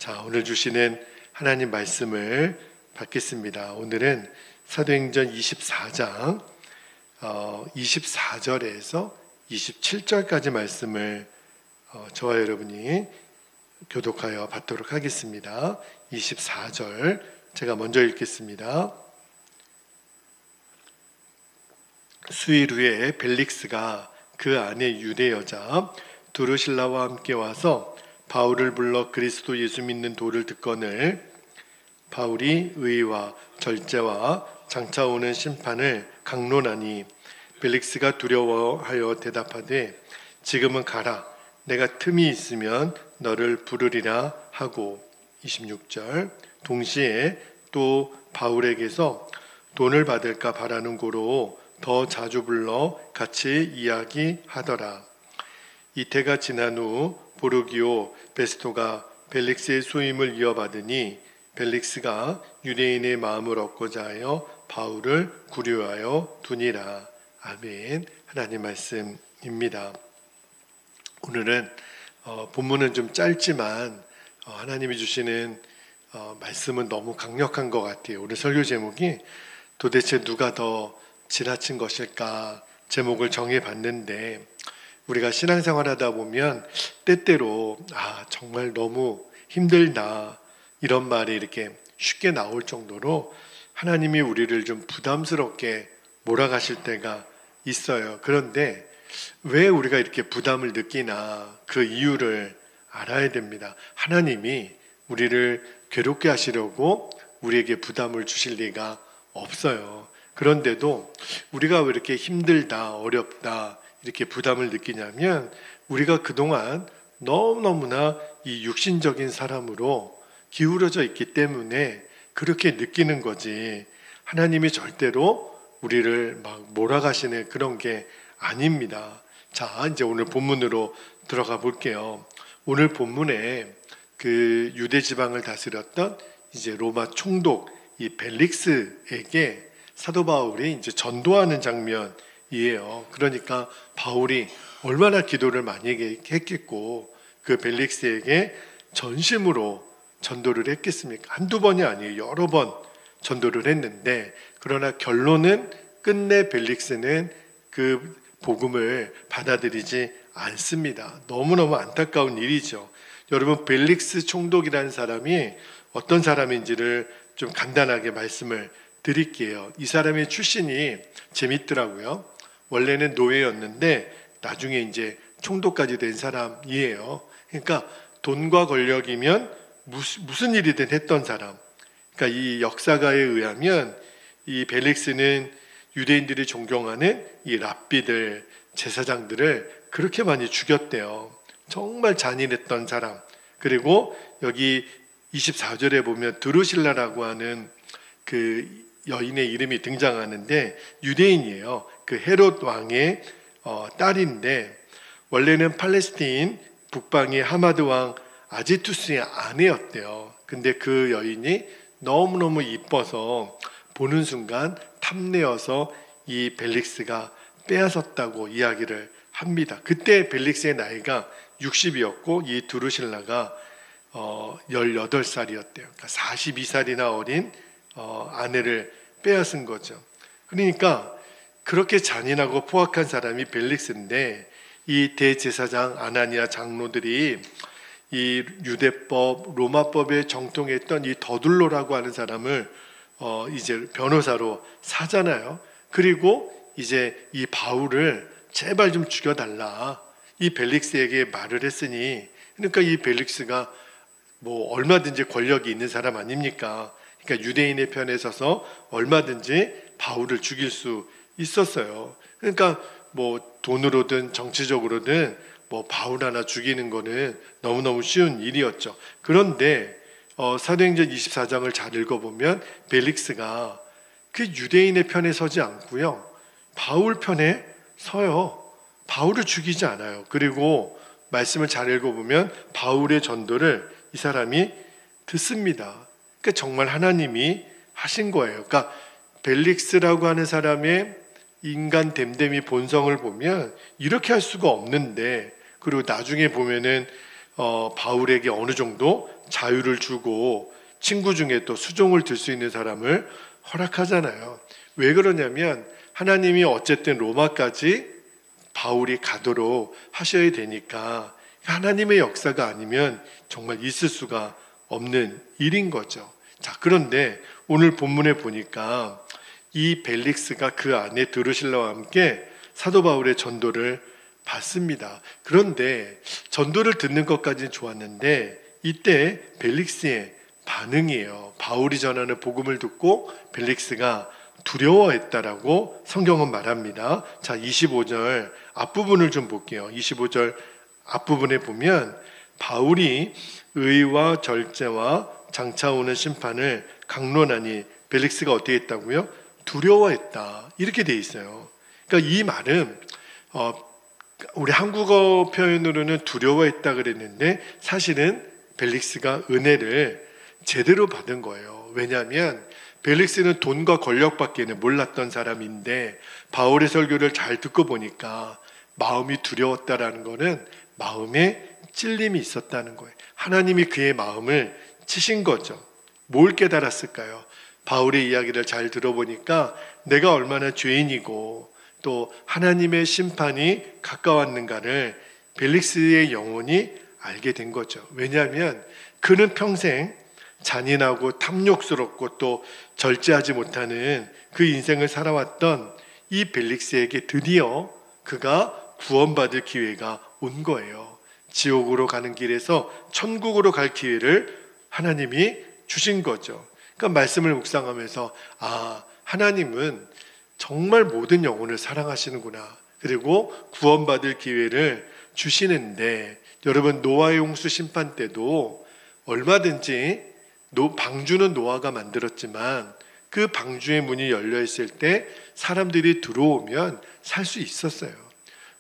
자, 오늘 주시는 하나님 말씀을 받겠습니다. 오늘은 사도행전 24장 24절에서 27절까지 말씀을 저와 여러분이 교독하여 받도록 하겠습니다. 24절 제가 먼저 읽겠습니다. 수일 후에 벨릭스가 그 아내 유대 여자 두루실라와 함께 와서 바울을 불러 그리스도 예수 믿는 도를 듣거늘 바울이 의와 절제와 장차 오는 심판을 강론하니 벨릭스가 두려워하여 대답하되 지금은 가라, 내가 틈이 있으면 너를 부르리라 하고. 26절 동시에 또 바울에게서 돈을 받을까 바라는 고로 더 자주 불러 같이 이야기하더라. 이태가 지난 후 보르기오 베스토가 벨릭스의 소임을 이어받으니 벨릭스가 유대인의 마음을 얻고자 하여 바울을 구류하여 두니라. 아멘. 하나님 말씀입니다. 오늘은 본문은 좀 짧지만 하나님이 주시는 말씀은 너무 강력한 것 같아요. 오늘 설교 제목이 도대체 누가 더 지나친 것일까 제목을 정해봤는데, 우리가 신앙생활 하다 보면 때때로 정말 너무 힘들다 이런 말이 이렇게 쉽게 나올 정도로 하나님이 우리를 좀 부담스럽게 몰아가실 때가 있어요. 그런데 왜 우리가 이렇게 부담을 느끼나 그 이유를 알아야 됩니다. 하나님이 우리를 괴롭게 하시려고 우리에게 부담을 주실 리가 없어요. 그런데도 우리가 왜 이렇게 힘들다, 어렵다 이렇게 부담을 느끼냐면, 우리가 그동안 너무너무나 이 육신적인 사람으로 기울어져 있기 때문에 그렇게 느끼는 거지, 하나님이 절대로 우리를 막 몰아가시는 그런 게 아닙니다. 자, 이제 오늘 본문으로 들어가 볼게요. 오늘 본문에 그 유대 지방을 다스렸던 이제 로마 총독 이 벨릭스에게 사도 바울이 이제 전도하는 장면이에요. 그러니까 바울이 얼마나 기도를 많이 했겠고 그 벨릭스에게 전심으로 전도를 했겠습니까? 한두 번이 아니에요. 여러 번 전도를 했는데, 그러나 결론은 끝내 벨릭스는 그 복음을 받아들이지 않습니다. 너무너무 안타까운 일이죠. 여러분, 벨릭스 총독이라는 사람이 어떤 사람인지를 좀 간단하게 말씀을 드릴게요. 이 사람의 출신이 재밌더라고요. 원래는 노예였는데 나중에 이제 총독까지 된 사람이에요. 그러니까 돈과 권력이면 무슨 일이든 했던 사람. 그러니까 이 역사가에 의하면 이 벨릭스는 유대인들이 존경하는 이 랍비들, 제사장들을 그렇게 많이 죽였대요. 정말 잔인했던 사람. 그리고 여기 24절에 보면 드루실라라고 하는 그 여인의 이름이 등장하는데 유대인이에요. 그 헤롯 왕의 딸인데, 원래는 팔레스틴 북방의 하마드 왕 아지투스의 아내였대요. 근데 그 여인이 너무너무 이뻐서 보는 순간 탐내어서 이 벨릭스가 빼앗았다고 이야기를 합니다. 그때 벨릭스의 나이가 60이었고 이 두루실라가 18살이었대요. 그러니까 42살이나 어린 아내를 빼앗은 거죠. 그러니까 그렇게 잔인하고 포악한 사람이 벨릭스인데, 이 대제사장 아나니아 장로들이 이 유대법, 로마법에 정통했던 이 더둘로라고 하는 사람을 이제 변호사로 사잖아요. 그리고 이제 이 바울을 제발 좀 죽여달라 이 벨릭스에게 말을 했으니, 그러니까 이 벨릭스가 뭐 얼마든지 권력이 있는 사람 아닙니까? 그러니까 유대인의 편에 서서 얼마든지 바울을 죽일 수 있었어요. 그러니까 뭐 돈으로든 정치적으로든 뭐 바울 하나 죽이는 거는 너무너무 쉬운 일이었죠. 그런데 사도행전 24장을 잘 읽어보면 벨릭스가 그 유대인의 편에 서지 않고요, 바울 편에 서요. 바울을 죽이지 않아요. 그리고 말씀을 잘 읽어보면 바울의 전도를 이 사람이 듣습니다. 그러니까 정말 하나님이 하신 거예요. 그러니까 벨릭스라고 하는 사람의 인간 됨됨이 본성을 보면 이렇게 할 수가 없는데, 그리고 나중에 보면은 바울에게 어느 정도 자유를 주고 친구 중에 또 수종을 들 수 있는 사람을 허락하잖아요. 왜 그러냐면 하나님이 어쨌든 로마까지 바울이 가도록 하셔야 되니까 하나님의 역사가 아니면 정말 있을 수가 없는 일인 거죠. 자, 그런데 오늘 본문에 보니까 이 벨릭스가 그 안에 드루실라와 함께 사도 바울의 전도를 받습니다. 그런데 전도를 듣는 것까지는 좋았는데 이때 벨릭스의 반응이에요. 바울이 전하는 복음을 듣고 벨릭스가 두려워했다라고 성경은 말합니다. 자, 25절 앞부분을 좀 볼게요. 25절 앞부분에 보면 바울이 의와 절제와 장차 오는 심판을 강론하니 벨릭스가 어떻게 했다고요? 두려워했다. 이렇게 돼 있어요. 그러니까 이 말은 우리 한국어 표현으로는 두려워했다 그랬는데 사실은 벨릭스가 은혜를 제대로 받은 거예요. 왜냐하면 벨릭스는 돈과 권력밖에는 몰랐던 사람인데 바울의 설교를 잘 듣고 보니까 마음이 두려웠다라는 거는 마음에 찔림이 있었다는 거예요. 하나님이 그의 마음을 치신 거죠. 뭘 깨달았을까요? 바울의 이야기를 잘 들어보니까 내가 얼마나 죄인이고 또 하나님의 심판이 가까웠는가를 벨릭스의 영혼이 알게 된 거죠. 왜냐하면 그는 평생 잔인하고 탐욕스럽고 또 절제하지 못하는 그 인생을 살아왔던 이 벨릭스에게 드디어 그가 구원받을 기회가 온 거예요. 지옥으로 가는 길에서 천국으로 갈 기회를 하나님이 주신 거죠. 그러니까 말씀을 묵상하면서 하나님은 정말 모든 영혼을 사랑하시는구나. 그리고 구원받을 기회를 주시는데 여러분 노아의 홍수 심판 때도 얼마든지 방주는 노아가 만들었지만 그 방주의 문이 열려있을 때 사람들이 들어오면 살 수 있었어요.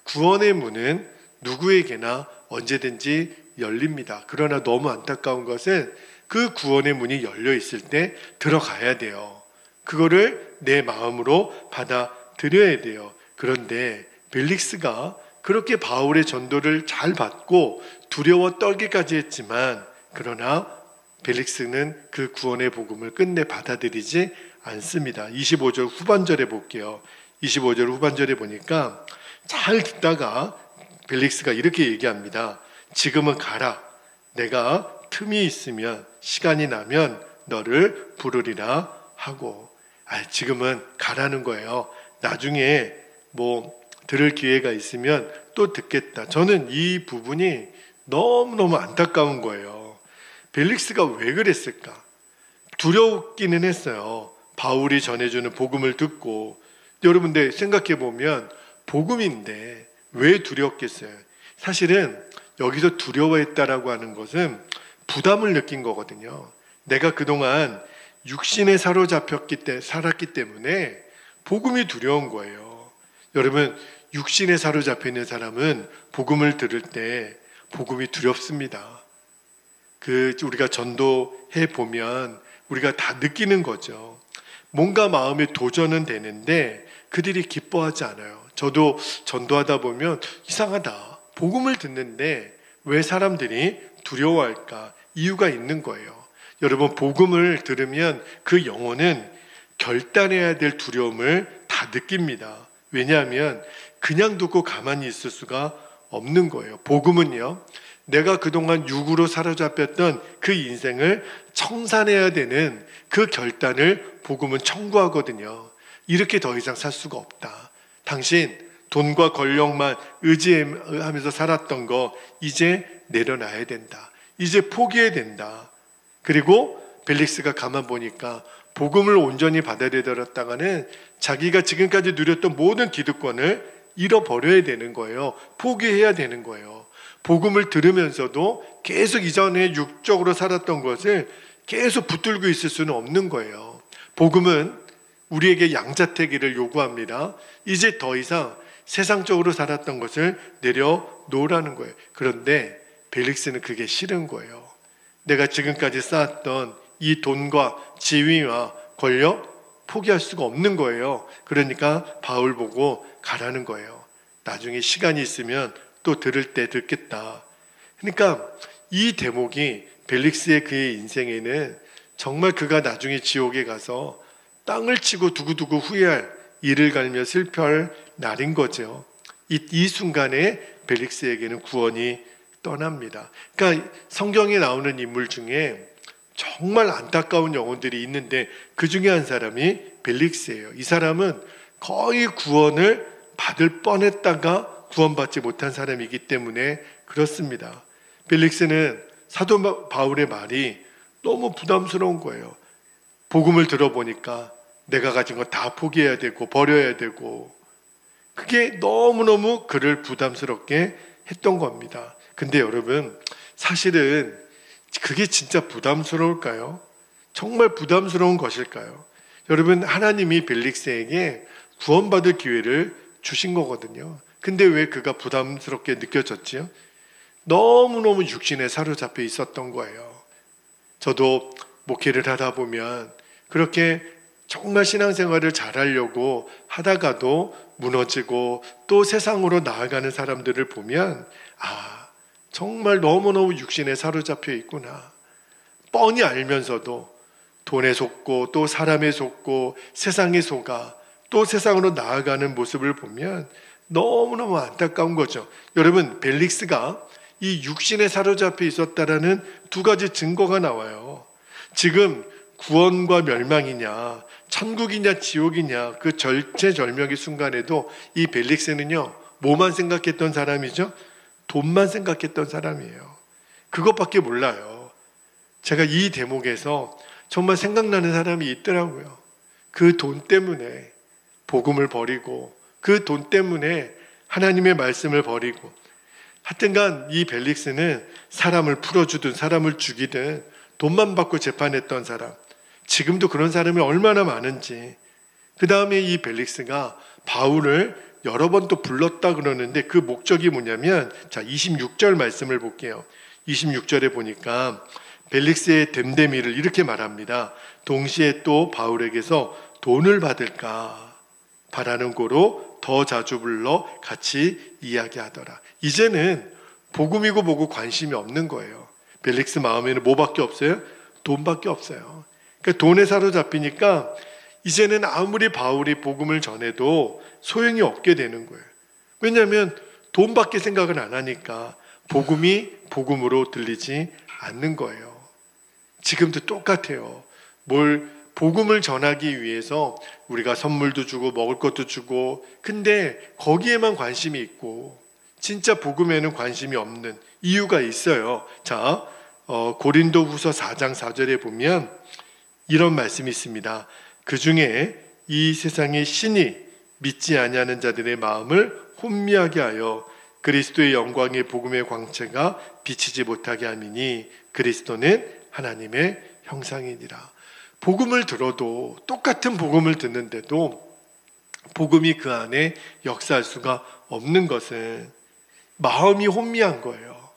구원의 문은 누구에게나 언제든지 열립니다. 그러나 너무 안타까운 것은 그 구원의 문이 열려있을 때 들어가야 돼요. 그거를 내 마음으로 받아들여야 돼요. 그런데 벨릭스가 그렇게 바울의 전도를 잘 받고 두려워 떨기까지 했지만 그러나 벨릭스는 그 구원의 복음을 끝내 받아들이지 않습니다. 25절 후반절에 볼게요. 25절 후반절에 보니까 잘 듣다가 벨릭스가 이렇게 얘기합니다. 지금은 가라. 내가 틈이 있으면 시간이 나면 너를 부르리라 하고 지금은 가라는 거예요. 나중에 들을 기회가 있으면 또 듣겠다. 저는 이 부분이 너무너무 안타까운 거예요. 벨릭스가 왜 그랬을까? 두려웠기는 했어요. 바울이 전해주는 복음을 듣고 여러분들 생각해 보면 복음인데 왜 두려웠겠어요? 사실은 여기서 두려워했다라고 하는 것은 부담을 느낀 거거든요. 내가 그동안 육신에 살았기 때문에 복음이 두려운 거예요. 여러분 육신에 사로잡혀 있는 사람은 복음을 들을 때 복음이 두렵습니다. 우리가 전도해 보면 우리가 다 느끼는 거죠. 뭔가 마음에 도전은 되는데 그들이 기뻐하지 않아요. 저도 전도하다 보면 이상하다. 복음을 듣는데 왜 사람들이 두려워할까? 이유가 있는 거예요. 여러분 복음을 들으면 그 영혼은 결단해야 될 두려움을 다 느낍니다. 왜냐하면 그냥 듣고 가만히 있을 수가 없는 거예요. 복음은요, 내가 그동안 육으로 사로잡혔던 그 인생을 청산해야 되는 그 결단을 복음은 청구하거든요. 이렇게 더 이상 살 수가 없다. 당신 돈과 권력만 의지하면서 살았던 거 이제 내려놔야 된다. 이제 포기해야 된다. 그리고 벨릭스가 가만 보니까 복음을 온전히 받아들였다가는 자기가 지금까지 누렸던 모든 기득권을 잃어버려야 되는 거예요. 포기해야 되는 거예요. 복음을 들으면서도 계속 이전에 육적으로 살았던 것을 계속 붙들고 있을 수는 없는 거예요. 복음은 우리에게 양자택일을 요구합니다. 이제 더 이상 세상적으로 살았던 것을 내려놓으라는 거예요. 그런데 벨릭스는 그게 싫은 거예요. 내가 지금까지 쌓았던 이 돈과 지위와 권력 포기할 수가 없는 거예요. 그러니까 바울 보고 가라는 거예요. 나중에 시간이 있으면 또 들을 때 듣겠다. 그러니까 이 대목이 벨릭스의 그의 인생에는 정말 그가 나중에 지옥에 가서 땅을 치고 두고두고 후회할, 이를 갈며 슬퍼할 날인 거죠. 이 순간에 벨릭스에게는 구원이 떠납니다. 그러니까 성경에 나오는 인물 중에 정말 안타까운 영혼들이 있는데 그 중에 한 사람이 벨릭스예요. 이 사람은 거의 구원을 받을 뻔했다가 구원받지 못한 사람이기 때문에 그렇습니다. 벨릭스는 사도 바울의 말이 너무 부담스러운 거예요. 복음을 들어보니까 내가 가진 거 다 포기해야 되고 버려야 되고, 그게 너무너무 그를 부담스럽게 했던 겁니다. 근데 여러분, 사실은 그게 진짜 부담스러울까요? 정말 부담스러운 것일까요? 여러분, 하나님이 벨릭스에게 구원받을 기회를 주신 거거든요. 근데 왜 그가 부담스럽게 느껴졌지요? 너무너무 육신에 사로잡혀 있었던 거예요. 저도 목회를 하다 보면 그렇게 정말 신앙생활을 잘하려고 하다가도 무너지고 또 세상으로 나아가는 사람들을 보면 정말 너무너무 육신에 사로잡혀 있구나. 뻔히 알면서도 돈에 속고 또 사람에 속고 세상에 속아 또 세상으로 나아가는 모습을 보면 너무너무 안타까운 거죠. 여러분, 벨릭스가 이 육신에 사로잡혀 있었다라는 두 가지 증거가 나와요. 지금 구원과 멸망이냐, 천국이냐 지옥이냐, 그 절체절명의 순간에도 이 벨릭스는요, 뭐만 생각했던 사람이죠? 돈만 생각했던 사람이에요. 그것밖에 몰라요. 제가 이 대목에서 정말 생각나는 사람이 있더라고요. 그 돈 때문에 복음을 버리고, 그 돈 때문에 하나님의 말씀을 버리고, 하여튼간 이 벨릭스는 사람을 풀어주든 사람을 죽이든 돈만 받고 재판했던 사람, 지금도 그런 사람이 얼마나 많은지. 그 다음에 이 벨릭스가 바울을 여러 번 또 불렀다 그러는데 그 목적이 뭐냐면, 자, 26절 말씀을 볼게요. 26절에 보니까 벨릭스의 됨됨이를 이렇게 말합니다. 동시에 또 바울에게서 돈을 받을까 바라는 고로 더 자주 불러 같이 이야기하더라. 이제는 복음이고 뭐고 관심이 없는 거예요. 벨릭스 마음에는 뭐밖에 없어요? 돈밖에 없어요. 그러니까 돈에 사로잡히니까 이제는 아무리 바울이 복음을 전해도 소용이 없게 되는 거예요. 왜냐하면 돈밖에 생각을 안 하니까 복음이 복음으로 들리지 않는 거예요. 지금도 똑같아요. 복음을 전하기 위해서 우리가 선물도 주고 먹을 것도 주고, 근데 거기에만 관심이 있고 진짜 복음에는 관심이 없는 이유가 있어요. 자, 고린도후서 4장 4절에 보면 이런 말씀이 있습니다. 그 중에 이 세상의 신이 믿지 아니하는 자들의 마음을 혼미하게 하여 그리스도의 영광의 복음의 광채가 비치지 못하게 함이니 그리스도는 하나님의 형상이니라. 복음을 들어도, 똑같은 복음을 듣는데도 복음이 그 안에 역사할 수가 없는 것은 마음이 혼미한 거예요.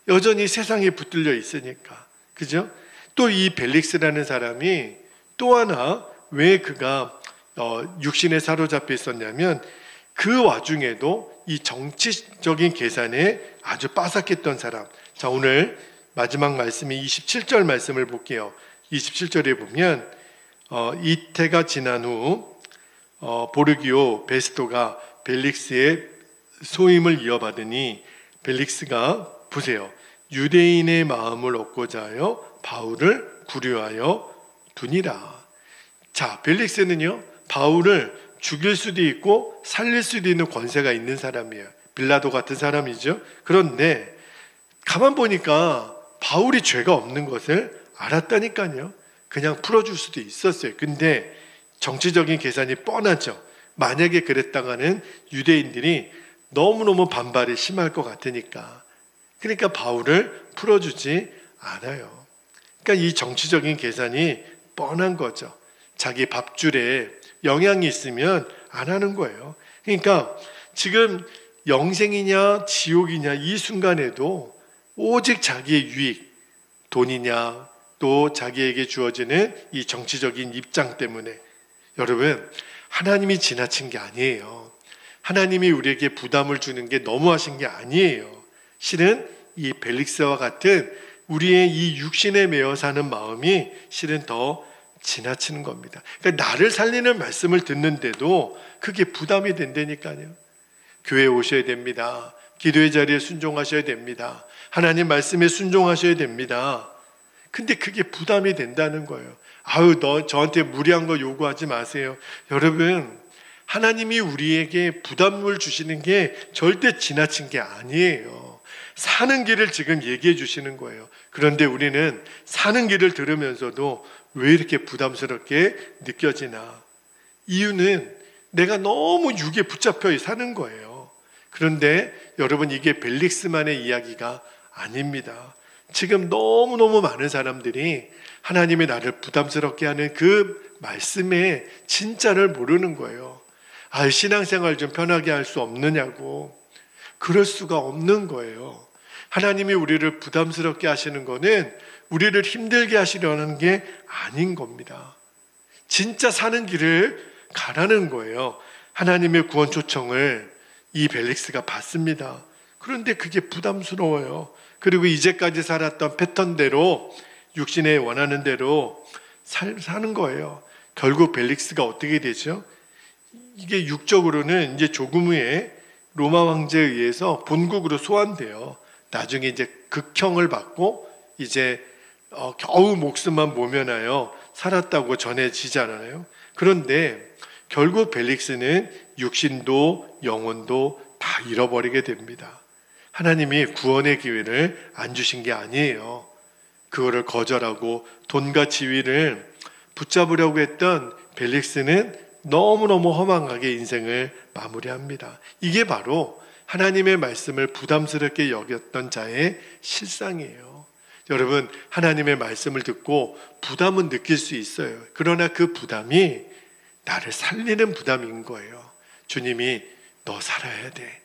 여전히 세상에 붙들려 있으니까. 그죠? 또 이 벨릭스라는 사람이 또 하나 왜 그가 육신에 사로잡혀 있었냐면, 그 와중에도 이 정치적인 계산에 아주 빠삭했던 사람. 자, 오늘 마지막 말씀이 27절 말씀을 볼게요. 27절에 보면 이태가 지난 후 보르기오 베스토가 벨릭스의 소임을 이어받으니 벨릭스가, 보세요, 유대인의 마음을 얻고자 하여 바울을 구류하여 두니라. 자, 벨릭스는요, 바울을 죽일 수도 있고 살릴 수도 있는 권세가 있는 사람이에요. 빌라도 같은 사람이죠. 그런데 가만 보니까 바울이 죄가 없는 것을 알았다니까요. 그냥 풀어줄 수도 있었어요. 근데 정치적인 계산이 뻔하죠. 만약에 그랬다가는 유대인들이 너무너무 반발이 심할 것 같으니까. 그러니까 바울을 풀어주지 않아요. 그러니까 이 정치적인 계산이 뻔한 거죠. 자기 밥줄에 영향이 있으면 안 하는 거예요. 그러니까 지금 영생이냐 지옥이냐 이 순간에도 오직 자기의 유익, 돈이냐 또 자기에게 주어지는 이 정치적인 입장 때문에, 여러분, 하나님이 지나친 게 아니에요. 하나님이 우리에게 부담을 주는 게 너무하신 게 아니에요. 실은 이 벨릭스와 같은 우리의 이 육신에 매여 사는 마음이 실은 더 지나치는 겁니다. 그러니까 나를 살리는 말씀을 듣는데도 그게 부담이 된다니까요. 교회에 오셔야 됩니다. 기도의 자리에 순종하셔야 됩니다. 하나님 말씀에 순종하셔야 됩니다. 근데 그게 부담이 된다는 거예요. 아유, 너 저한테 무리한 거 요구하지 마세요. 여러분, 하나님이 우리에게 부담을 주시는 게 절대 지나친 게 아니에요. 사는 길을 지금 얘기해 주시는 거예요. 그런데 우리는 사는 길을 들으면서도 왜 이렇게 부담스럽게 느껴지나? 이유는 내가 너무 육에 붙잡혀 사는 거예요. 그런데 여러분, 이게 벨릭스만의 이야기가 아닙니다. 지금 너무너무 많은 사람들이 하나님의 나를 부담스럽게 하는 그 말씀의 진짜를 모르는 거예요. 아, 신앙생활 좀 편하게 할 수 없느냐고. 그럴 수가 없는 거예요. 하나님이 우리를 부담스럽게 하시는 거는 우리를 힘들게 하시려는 게 아닌 겁니다. 진짜 사는 길을 가라는 거예요. 하나님의 구원 초청을 이 벨릭스가 받습니다. 그런데 그게 부담스러워요. 그리고 이제까지 살았던 패턴대로, 육신에 원하는 대로 사는 거예요. 결국 벨릭스가 어떻게 되죠? 이게 육적으로는 이제 조금 후에 로마 황제에 의해서 본국으로 소환돼요. 나중에 이제 극형을 받고 이제 겨우 목숨만 모면하여 살았다고 전해지잖아요. 그런데 결국 벨릭스는 육신도 영혼도 다 잃어버리게 됩니다. 하나님이 구원의 기회를 안 주신 게 아니에요. 그거를 거절하고 돈과 지위를 붙잡으려고 했던 벨릭스는 너무너무 허망하게 인생을 마무리합니다. 이게 바로 하나님의 말씀을 부담스럽게 여겼던 자의 실상이에요. 여러분, 하나님의 말씀을 듣고 부담은 느낄 수 있어요. 그러나 그 부담이 나를 살리는 부담인 거예요. 주님이 너 살아야 돼.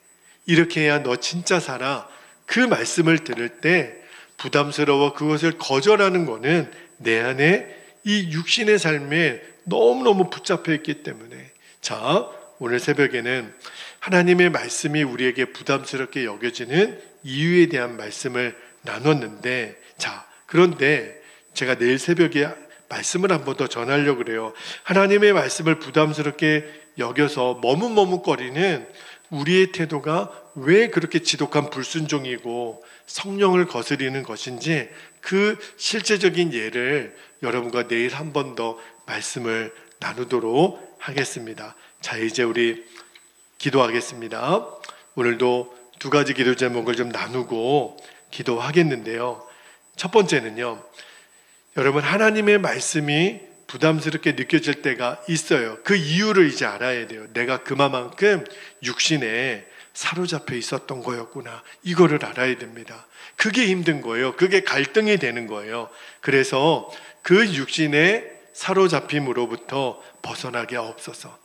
이렇게 해야 너 진짜 살아. 그 말씀을 들을 때 부담스러워 그것을 거절하는 거는 내 안에 이 육신의 삶에 너무너무 붙잡혀 있기 때문에. 자, 오늘 새벽에는 하나님의 말씀이 우리에게 부담스럽게 여겨지는 이유에 대한 말씀을 나눴는데, 자, 그런데 제가 내일 새벽에 말씀을 한 번 더 전하려고 그래요. 하나님의 말씀을 부담스럽게 여겨서 머뭇머뭇거리는 우리의 태도가 왜 그렇게 지독한 불순종이고 성령을 거스리는 것인지 그 실제적인 예를 여러분과 내일 한 번 더 말씀을 나누도록 하겠습니다. 자, 이제 우리 기도하겠습니다. 오늘도 두 가지 기도 제목을 좀 나누고 기도하겠는데요. 첫 번째는요, 여러분, 하나님의 말씀이 부담스럽게 느껴질 때가 있어요. 그 이유를 이제 알아야 돼요. 내가 그만큼 육신에 사로잡혀 있었던 거였구나. 이거를 알아야 됩니다. 그게 힘든 거예요. 그게 갈등이 되는 거예요. 그래서 그 육신의 사로잡힘으로부터 벗어나게 하옵소서.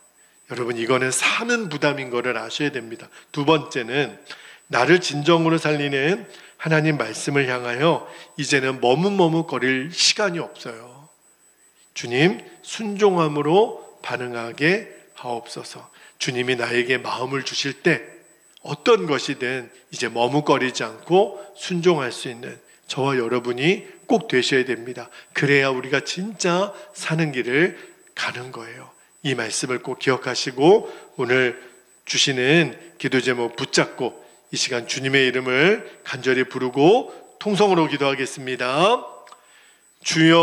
여러분, 이거는 사는 부담인 거를 아셔야 됩니다. 두 번째는 나를 진정으로 살리는 하나님 말씀을 향하여 이제는 머뭇머뭇거릴 시간이 없어요. 주님, 순종함으로 반응하게 하옵소서. 주님이 나에게 마음을 주실 때 어떤 것이든 이제 머뭇거리지 않고 순종할 수 있는 저와 여러분이 꼭 되셔야 됩니다. 그래야 우리가 진짜 사는 길을 가는 거예요. 이 말씀을 꼭 기억하시고 오늘 주시는 기도 제목 붙잡고 이 시간 주님의 이름을 간절히 부르고 통성으로 기도하겠습니다. 주여